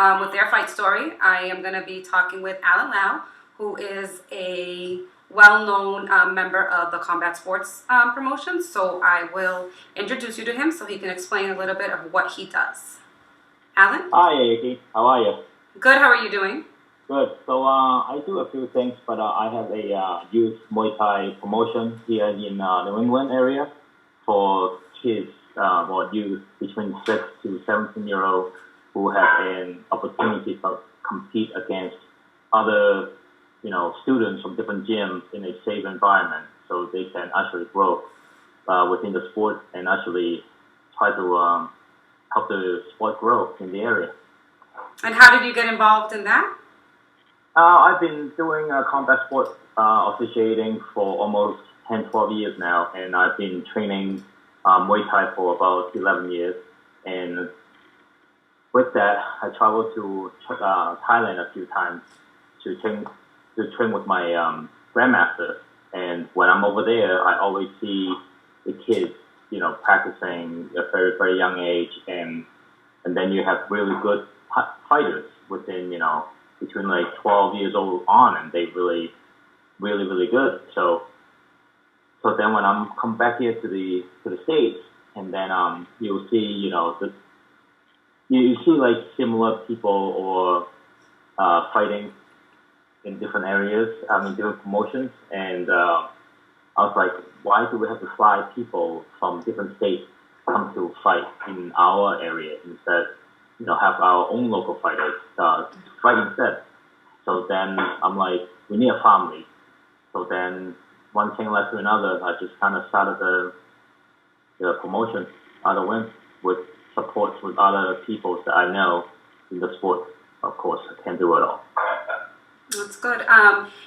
With Their Fight Story, I am going to be talking with Alan Lau, who is a well-known member of the combat sports promotion. So I will introduce you to him so he can explain a little bit of what he does. Alan? Hi, Amy. How are you? Good. How are you doing? Good. So I do a few things, but I have a youth Muay Thai promotion here in New England area for kids or youth between 6 to 17-year-olds who have an opportunity to compete against other, students from different gyms in a safe environment, so they can actually grow within the sport and actually try to help the sport grow in the area. And how did you get involved in that? I've been doing combat sport officiating for almost 10, 12 years now, and I've been training Muay Thai for about 11 years. And with that, I traveled to Thailand a few times to train with my grandmaster. And when I'm over there, I always see the kids, practicing at a very, very young age, and then you have really good fighters within, between like 12 years old on, and they really, really, really good. So then when I'm come back here to the States, and then you'll see, you see like similar people or fighting in different areas, in different promotions, and I was like, why do we have to fly people from different states come to fight in our area instead? Have our own local fighters fight instead. So then I'm like, we need a family. So then one thing led to another. I just kind of started the promotion out of wind with support with other people that I know in the sport. Of course, I can't do it all. That's good.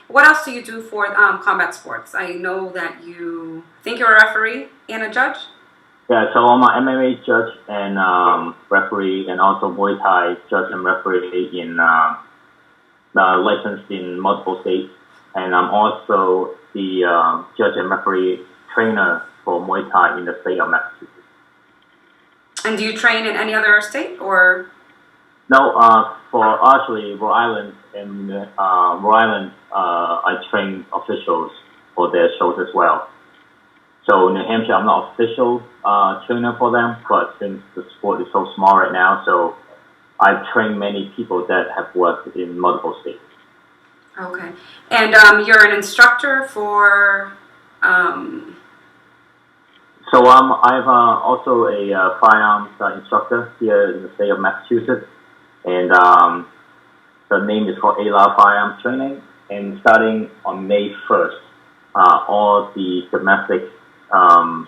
What else do you do for combat sports? I know that I think you're a referee and a judge? Yeah, so I'm an MMA judge and referee, and also Muay Thai judge and referee in licensed in multiple states. And I'm also the judge and referee trainer for Muay Thai in the state of Massachusetts. And do you train in any other state, or? No, for actually Rhode Island, and Rhode Island, I train officials for their shows as well. So New Hampshire, I'm not official trainer for them, but since the sport is so small right now, so I've trained many people that have worked in multiple states. Okay. And you're an instructor for... So I'm also a firearms instructor here in the state of Massachusetts, and the name is called ALA Firearms Training. And starting on May 1st, all the domestic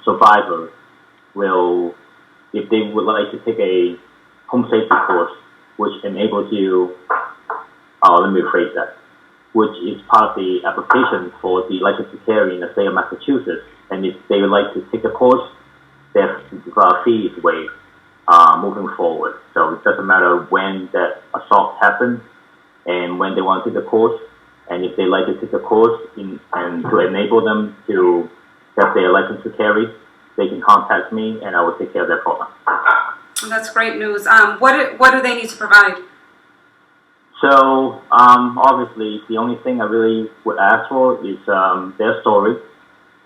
survivors will, if they would like to take a home safety course, which enables you, let me rephrase that, which is part of the application for the license to carry in the state of Massachusetts. And if they would like to take the course, their fee is waived moving forward. So it doesn't matter when that assault happens and when they want to take the course. And if they like to take the course and to enable them to get their license to carry, they can contact me and I will take care of their problem. That's great news. What do they need to provide? So obviously the only thing I really would ask for is their story.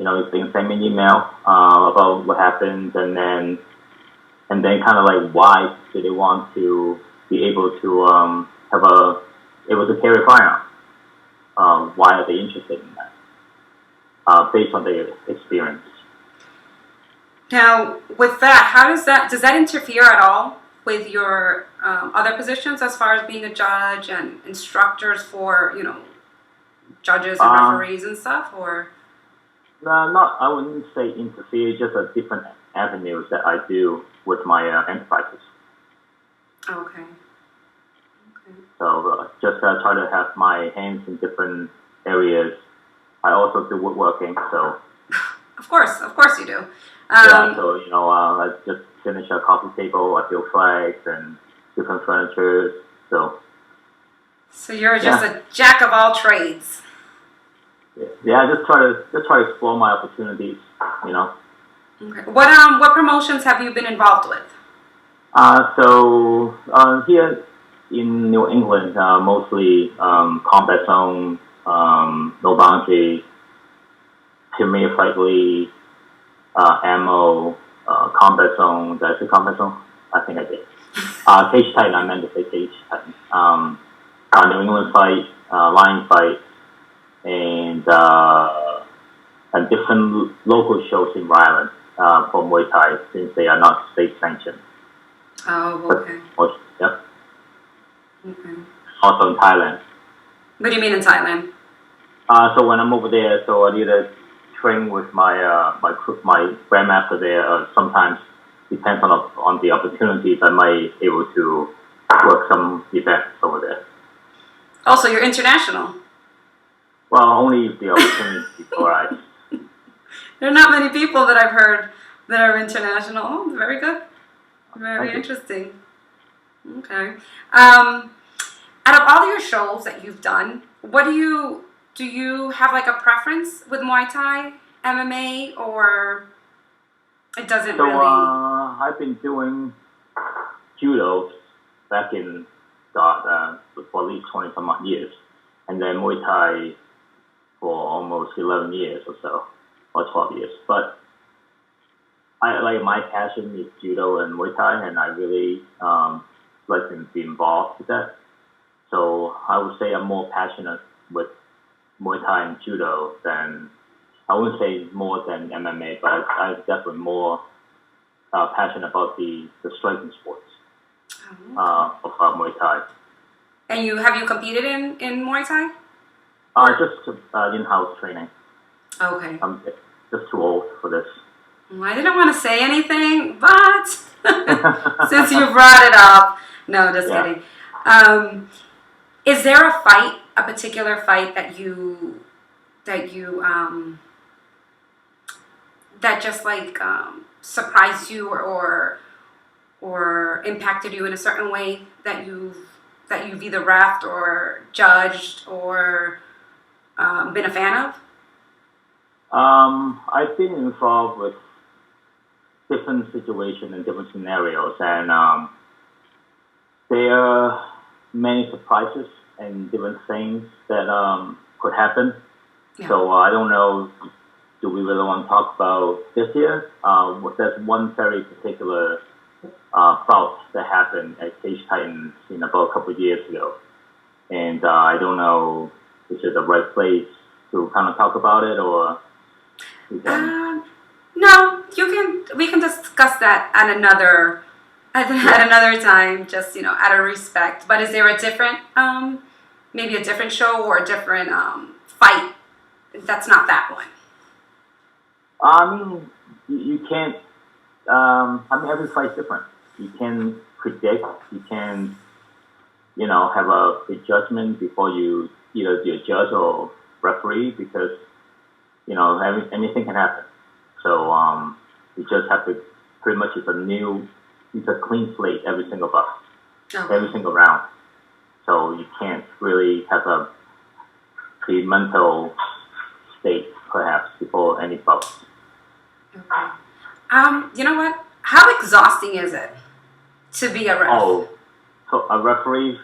If they can send me an email about what happened, and then kind of like why do they want to be able to able to carry a firearm? Why are they interested in that? Based on their experience. Now, with that, does that interfere at all with your other positions as far as being a judge and instructors for judges and referees and stuff, or? I wouldn't say interfere, just a different avenues that I do with my enterprises. Okay. So just try to have my hands in different areas. I also do woodworking, so. Of course you do. Yeah, so I just finish a coffee table. I build flags and different furniture. So you're just a jack of all trades. Yeah, I just try to explore my opportunities. Okay. What promotions have you been involved with? So here in New England, mostly combat zone, no boundary, Premier Fight League, ammo, combat zone. Did I say combat zone? I think I did. Cage Titan, I meant to say Cage Titan. New England fight, Lion fight, and different local shows in Rhode Island for Muay Thai since they are not state sanctioned. Oh, okay. Yep. Okay. Also in Thailand. What do you mean in Thailand? So when I'm over there, so I either train with my grandmaster there, or sometimes depends on the opportunities I might able to work some events over there. Also, you're international. Well, only if the opportunity is alright. There are not many people that I've heard that are international. Oh, very good. Very interesting. Okay. Out of all your shows that you've done, what do you have like a preference with Muay Thai, MMA, or it doesn't really? I've been doing judo back in for at least 20 some odd years, and then Muay Thai for almost 11 years or so, or 12 years. But my passion is judo and Muay Thai, and I really like to be involved with that. So I would say I'm more passionate with Muay Thai and judo than, I wouldn't say more than MMA, but I'm definitely more passionate about the striking sports of Muay Thai. And have you competed in Muay Thai? Just in-house training. Okay. I'm just too old for this. I didn't want to say anything, but since you brought it up, no, just kidding. Is there a particular fight that just like surprised you or impacted you in a certain way that you've either reffed or judged or been a fan of? I've been involved with different situations and different scenarios, and there are many surprises and different things that could happen. Yeah. So I don't know, do we really want to talk about this year? There's one very particular bout that happened at Cage Titans about a couple of years ago, and I don't know is it the right place to kind of talk about it, or no, we can discuss that at another time, just out of respect. But is there a different maybe a different show or a different fight that's not that one? I mean, you can't. Every fight's different. You can predict. You can, have a judgment before you either be a judge or referee, because anything can happen. So you just have to pretty much it's a clean slate every single bout, every single round. So you can't really have the mental state perhaps before any bout. Okay. You know what? How exhausting is it to be a ref? Oh, so a referee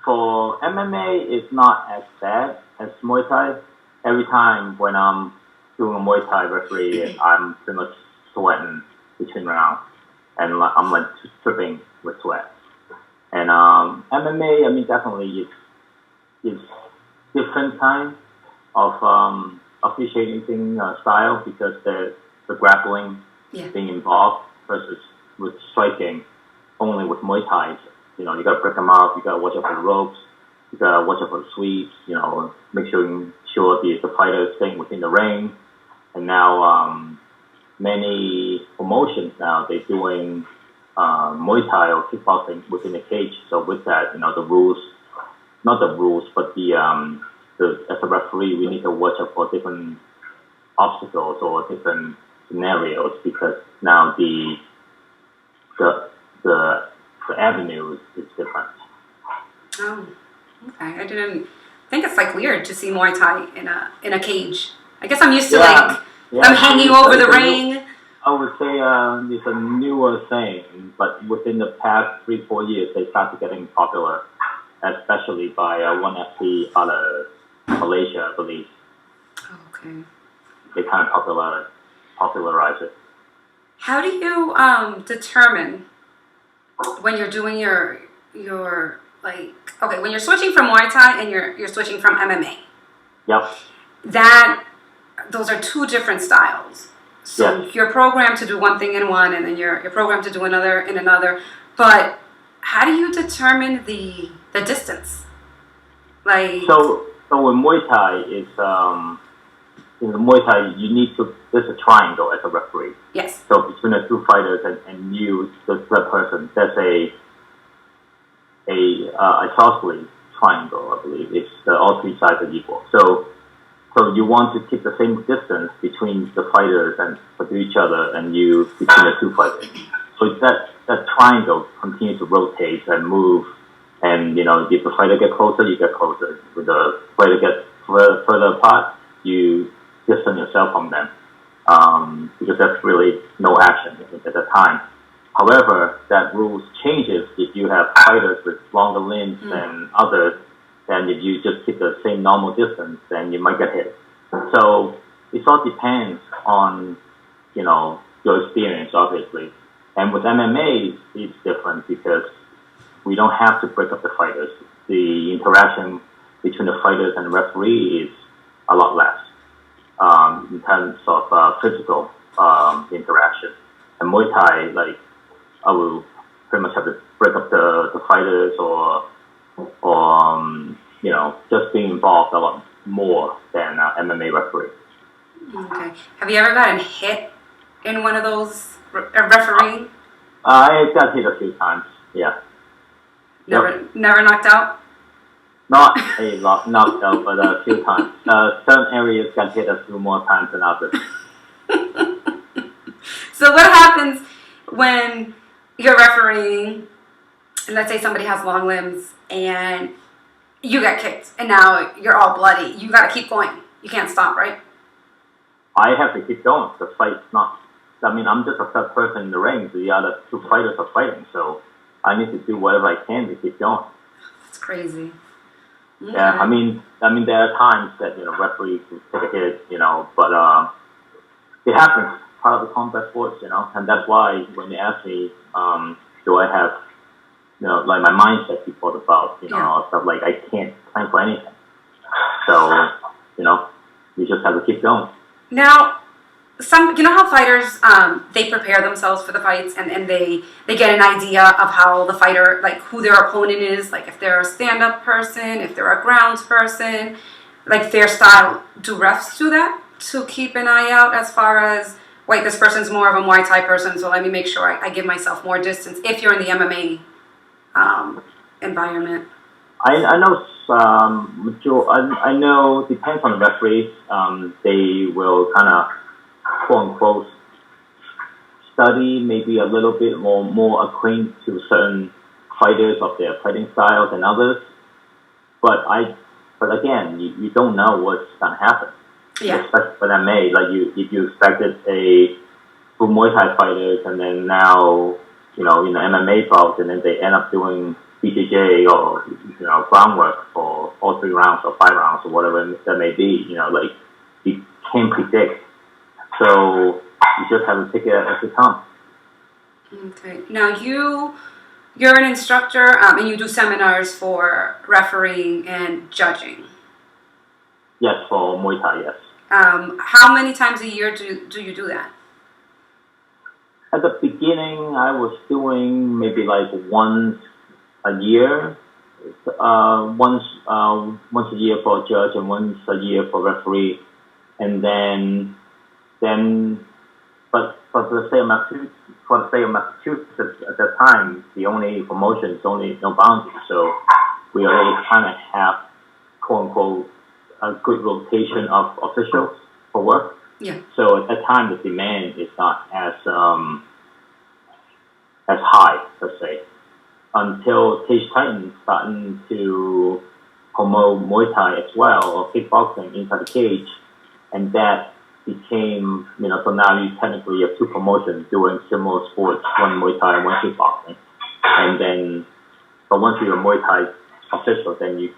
for MMA is not as bad as Muay Thai. Every time when I'm doing a Muay Thai referee, I'm pretty much sweating between rounds, and I'm like dripping with sweat. And MMA, definitely it's different kind of officiating style, because the grappling being involved versus with striking only with Muay Thai. You got to break them up, you got to watch out for the ropes, you got to watch out for the sweeps, make sure the fighter is staying within the ring. And now many promotions now, they're doing Muay Thai or kickboxing within the cage. So with that, the rules, not the rules, but as a referee, we need to watch out for different obstacles or different scenarios, because now the avenue is different. Oh, okay. I didn't think it's like weird to see Muay Thai in a cage. I guess I'm used to them hanging over the ring. I would say it's a newer thing, but within the past 3-4 years, they started getting popular. especially by one FC out of Malaysia, I believe. Okay. They kind of popularize it. How do you determine when you're doing your when you're switching from Muay Thai and you're switching from MMA? Yep. Those are two different styles. So yes. you're programmed to do one thing in one, and then you're programmed to do another in another. But how do you determine the distance? So in Muay Thai in the Muay Thai there's a triangle as a referee. Yes. So between the two fighters and you, the third person, there's a isosceles triangle, I believe. It's all three sides are equal. So you want to keep the same distance between the fighters and to each other and you between the two fighters. So that triangle continues to rotate and move. And, if the fighter get closer, you get closer. If the fighter gets further apart, you distance yourself from them. Because there's really no action at that time. However, that rules changes if you have fighters with longer limbs than others. And if you just keep the same normal distance, then you might get hit. So it all depends on, your experience, obviously. And with MMA, it's different because we don't have to break up the fighters. The interaction between the fighters and the referee is a lot less in terms of physical interaction. And Muay Thai, I will pretty much have to break up the fighters or just being involved a lot more than MMA referee. Okay. Have you ever gotten hit in one of those refereeing? I got hit a few times, yeah. Never knocked out? Not a lot knocked out, but a few times. Certain areas got hit a few more times than others. So what happens when you're refereeing, and let's say somebody has long limbs, and you get kicked, and now you're all bloody. You got to keep going. You can't stop, right? I have to keep going. The fight's not... I'm just a third person in the ring. The other two fighters are fighting, so I need to do whatever I can to keep going. That's crazy. Okay. Yeah, there are times that, referees will take a hit, but it happens. Part of the combat sports, and that's why when you ask me, do I have, my mindset before the bout, stuff like I can't plan for anything. So, you just have to keep going. Now, how fighters, they prepare themselves for the fights and they get an idea of how the fighter, who their opponent is, if they're a stand-up person, if they're a grounds person, their style. Do refs do that to keep an eye out as far as, this person's more of a Muay Thai person, so let me make sure I give myself more distance if you're in the MMA environment? I know depends on the referees. They will kind of quote unquote study maybe a little bit more acquainted to certain fighters of their fighting styles than others. But again, you don't know what's gonna happen. Yeah. Especially for MMA, if you expected a full Muay Thai fighters and then now in the MMA bouts and then they end up doing BJJ or groundwork for all 3 rounds or 5 rounds or whatever that may be. You can't predict. So you just have to take it as it comes. Okay. Now you're an instructor and you do seminars for refereeing and judging. Yes, for Muay Thai, yes. How many times a year do you do that? At the beginning, I was doing maybe once a year. Once a year for a judge and once a year for referee. And then but for the state of Massachusetts at that time, the only promotion is only no boundaries. So we already kind of have, quote unquote, a good rotation of officials for work. Yeah. So at that time, the demand is not as high, per se, until Cage Titan starting to promote Muay Thai as well, or kickboxing inside the cage, and that became, so now you technically have 2 promotions doing similar sports, one Muay Thai and one kickboxing. And then, but once you're a Muay Thai official, then you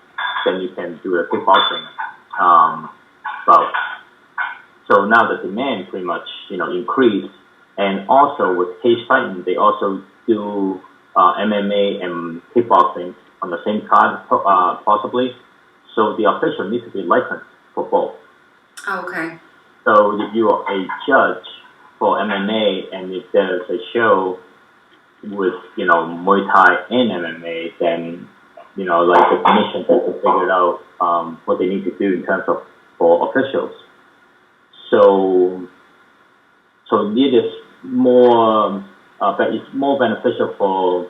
can do a kickboxing bout. So now the demand pretty much increased, and also with cage fighting, they also do MMA and kickboxing on the same card, possibly. So the official needs to be licensed for both. Okay. So if you are a judge for MMA, and if there's a show with Muay Thai and MMA, then like the commission has to figure out what they need to do in terms of for officials. So it is more, but it's more beneficial for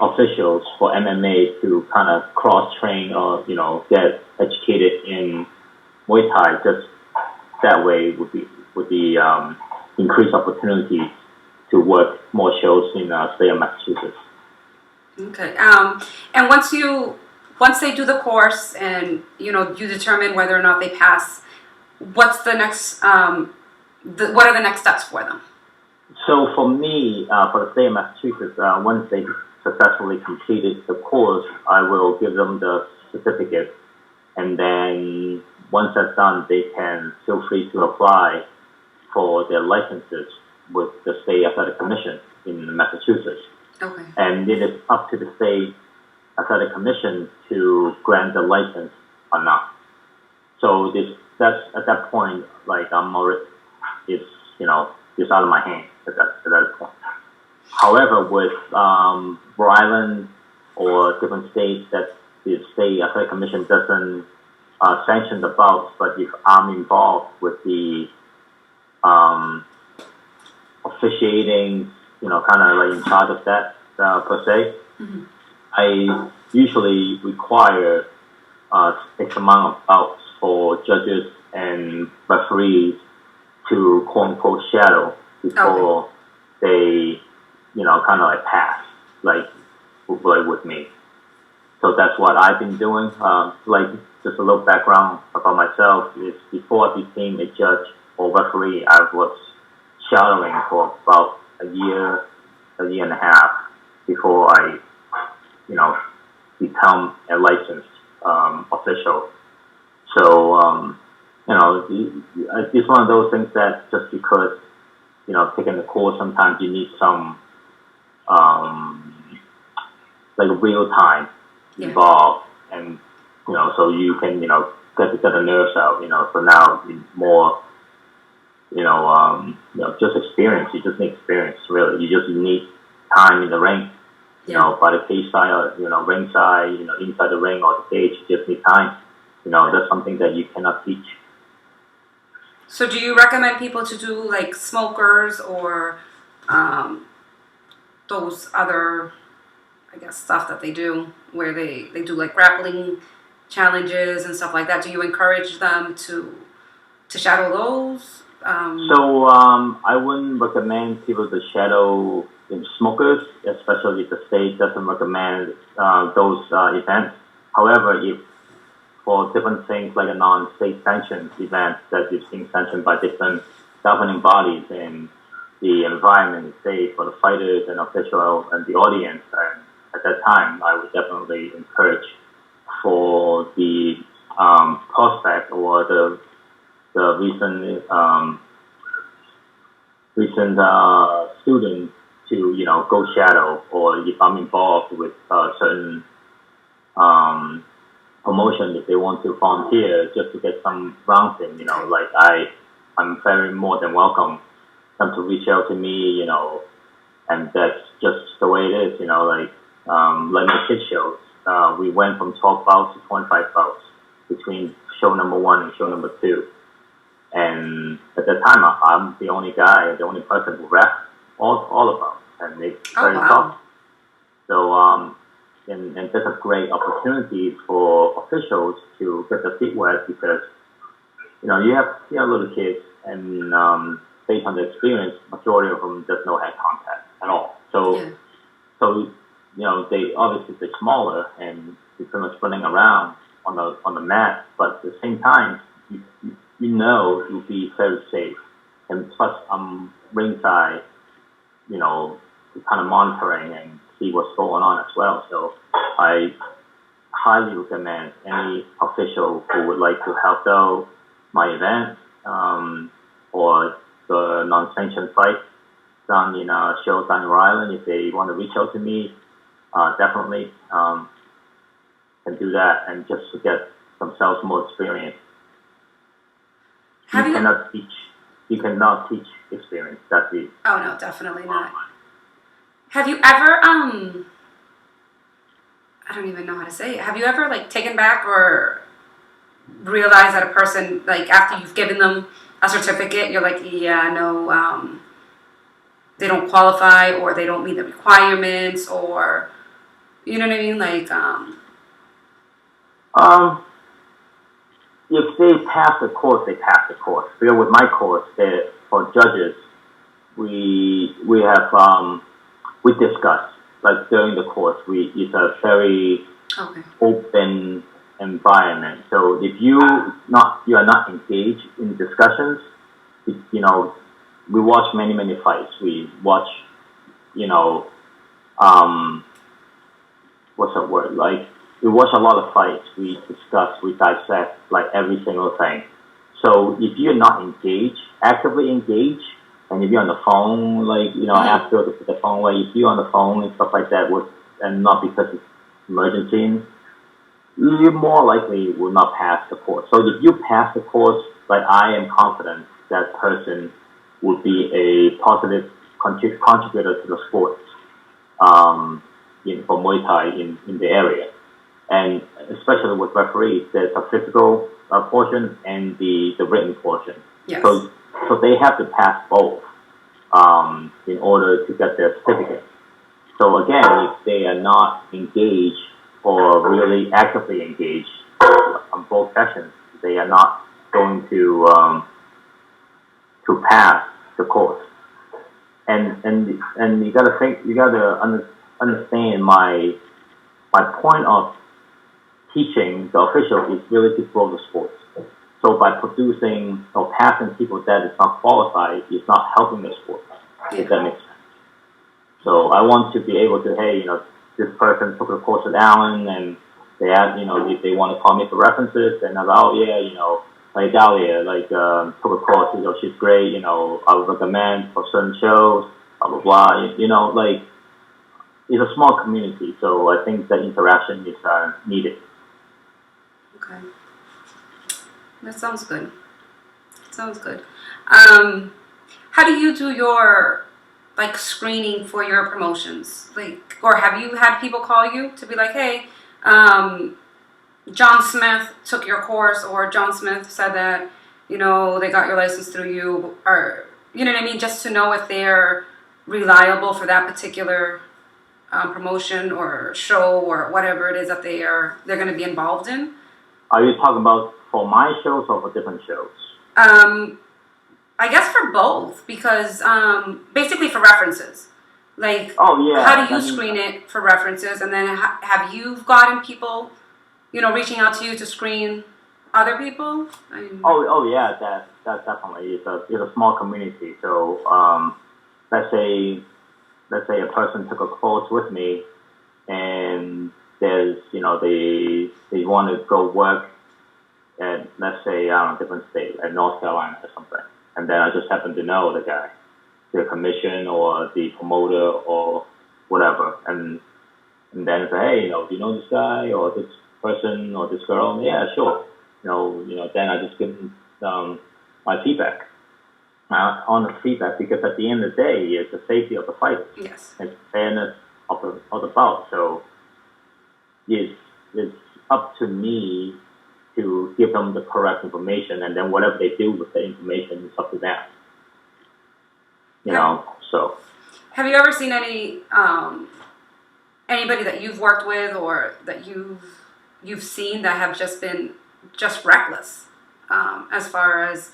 officials for MMA to kind of cross train or get educated in Muay Thai. Just that way would be increased opportunity to work more shows in state of Massachusetts. Okay. And once they do the course and you determine whether or not they pass, what's the next? What are the next steps for them? So for me, for the state of Massachusetts, once they successfully completed the course, I will give them the certificate, and then once that's done, they can feel free to apply for their licenses with the State Athletic Commission in Massachusetts. Okay. And it is up to the State Athletic Commission to grant the license or not. So that's at that point, like I'm already, it's out of my hands at that point. However, with Rhode Island or different states that the State Athletic Commission doesn't sanction the bouts, but if I'm involved with the officiating, kind of like in charge of that per se, Mm-hmm. I usually require X amount of bouts for judges and referees to quote unquote shadow before they, kind of like pass, like with me. So that's what I've been doing. Like just a little background about myself is before I became a judge or referee, I was shadowing for about a year and a half before I, become a licensed official. So, it's one of those things that just because, taking the course, sometimes you need some, like real time involved, and so you can get the nerves out. So now it's more just experience. You just need experience, really. You just need time in the ring. By the cage side or ring side, inside the ring or the cage, you just need time. That's something that you cannot teach. So do you recommend people to do like smokers or those other, I guess, stuff that they do where they do like grappling challenges and stuff like that? Do you encourage them to shadow those? I wouldn't recommend people to shadow smokers, especially if the state doesn't recommend those events. However, if for different things like a non-state sanctioned event that is being sanctioned by different governing bodies and the environment is safe for the fighters and officials and the audience, and at that time, I would definitely encourage for the prospect or the recent student to go shadow, or if I'm involved with certain promotion, if they want to volunteer just to get some rounds in, like I'm very more than welcome them to reach out to me, and that's just the way it is, like my kid shows. We went from 12 bouts to 25 bouts between show number 1 and show number 2. And at that time, I'm the only guy, the only person who ref all of them, and it's very tough. So, and that's a great opportunity for officials to get their feet wet because, you have little kids, and based on the experience, majority of them does no hand contact at all. So they obviously they're smaller and they're pretty much running around on the mat, but at the same time, you'll be very safe. And plus, I'm ringside, kind of monitoring and see what's going on as well. So I highly recommend any official who would like to help out my event or the non-sanctioned fight done in shows down in Rhode Island. If they want to reach out to me, definitely can do that and just to get themselves more experience. You cannot teach experience. That's it. Oh no, definitely not. Have you ever I don't even know how to say it. Have you ever like taken back or realized that a person, like after you've given them a certificate, you're like, yeah, no, they don't qualify or they don't meet the requirements, or you know what I mean? Like if they pass the course, they pass the course. Because with my course, for judges, we have we discuss like during the course. It's a very open environment. So if you are not engaged in discussions, we watch many fights. We watch, what's that word? Like we watch a lot of fights. We discuss, we dissect like every single thing. So if you're not engaged, actively engaged, and if you're on the phone, like after the phone, like if you're on the phone and stuff like that, and not because it's emergency, you more likely will not pass the course. So if you pass the course, like I am confident that person would be a positive contributor to the sport for Muay Thai in the area. And especially with referees, there's a physical portion and the written portion. yes. So they have to pass both in order to get their certificate. So again, if they are not engaged or really actively engaged on both sessions, they are not going to pass the course. And you gotta understand my point of teaching the official is really to grow the sport. So by producing or passing people that is not qualified, it's not helping the sport. If that makes sense. So I want to be able to, hey, this person took a course at Allen, and they asked, if they want to call me for references, and I'm like, oh yeah, like Dahlia, like took a course, she's great, I would recommend for certain shows, blah blah blah. Like it's a small community, so I think that interaction is needed. Okay, that sounds good. How do you do your screening for your promotions? Or have you had people call you to be like, hey, John Smith took your course, or John Smith said that, they got your license through you, or, you know what I mean? Just to know if they're reliable for that particular promotion or show or whatever it is that they're going to be involved in. Are you talking about for my shows or for different shows? I guess for both, because basically for references. Oh yeah. How do you screen it for references, and then have you gotten people, reaching out to you to screen other people? Oh yeah, that definitely is a small community. So let's say a person took a course with me, and there's they want to go work at, let's say, a different state, at North Carolina or something. And then I just happen to know the guy, the commission or the promoter or whatever. And then say, hey, do you know this guy or this person or this girl? Yeah, sure. Then I just give them my feedback. Honest feedback, because at the end of the day, it's the safety of the fighter. Yes. It's fairness of the bout. So it's up to me to give them the correct information, and then whatever they do with the information is up to them. So. Have you ever seen any anybody that you've worked with or that you've seen that have just been reckless as far as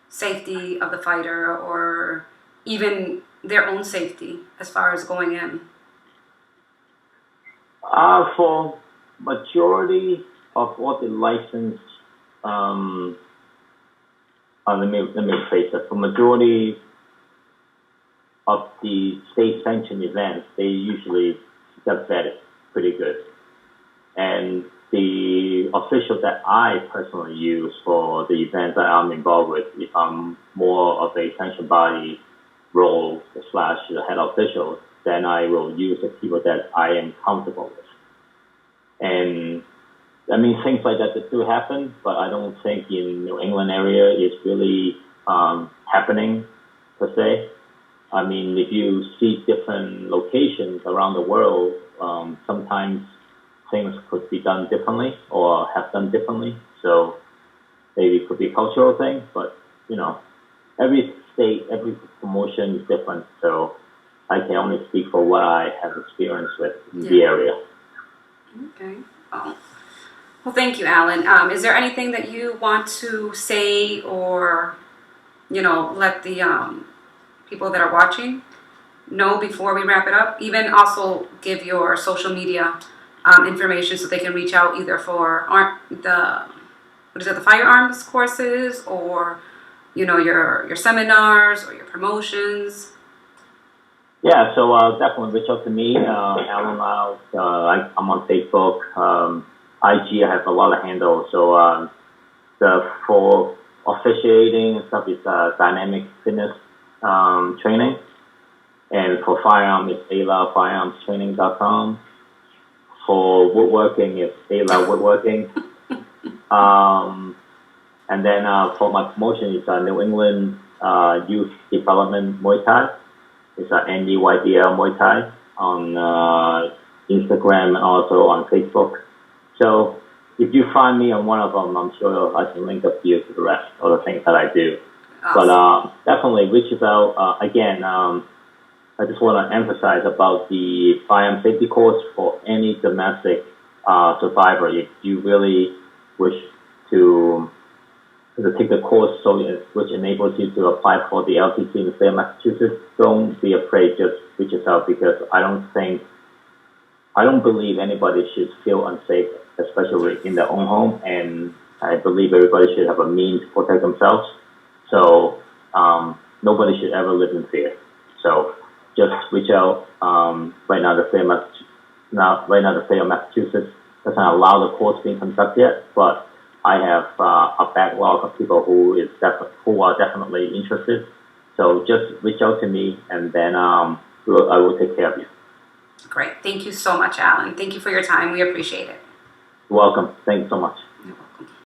safety of the fighter, or even their own safety as far as going in? For majority of all the licensed, let me phrase that. For majority of the state-sanctioned events, they usually get vetted pretty good. And the official that I personally use for the events that I'm involved with, if I'm more of a sanctioned body role / the head official, then I will use the people that I am comfortable with. And I mean, things like that do happen, but I don't think in New England area it's really happening per se. I mean, if you see different locations around the world, sometimes things could be done differently or have done differently. So maybe it could be a cultural thing, but every state, every promotion is different. So I can only speak for what I have experience with in the area. Okay. Well, thank you, Alan. Is there anything that you want to say or, let the people that are watching know before we wrap it up? Even also give your social media information so they can reach out either for the firearms courses or, your seminars or your promotions. Yeah, so definitely reach out to me, Alan Lau. I'm on Facebook, IG. I have a lot of handles. So for officiating and stuff, it's dynamic fitness training, and for firearm, it's firearmstraining.com. For woodworking, it's Woodworking. And then for my promotion, it's New England Youth Development Muay Thai. It's NEYDL Muay Thai on Instagram and also on Facebook. So if you find me on one of them, I'm sure I can link up you to the rest of the things that I do. Awesome. But definitely reach out. Again, I just want to emphasize about the firearm safety course for any domestic survivor. If you really wish to take the course, which enables you to apply for the LTC in the state of Massachusetts, don't be afraid. Just reach us out, because I don't believe anybody should feel unsafe, especially in their own home. And I believe everybody should have a means to protect themselves. So nobody should ever live in fear. So just reach out. Right now, the state of Massachusetts doesn't allow the course being conducted yet, but I have a backlog of people who are definitely interested. So just reach out to me, and then I will take care of you. Great. Thank you so much, Alan. Thank you for your time. We appreciate it. You're welcome. Thanks so much.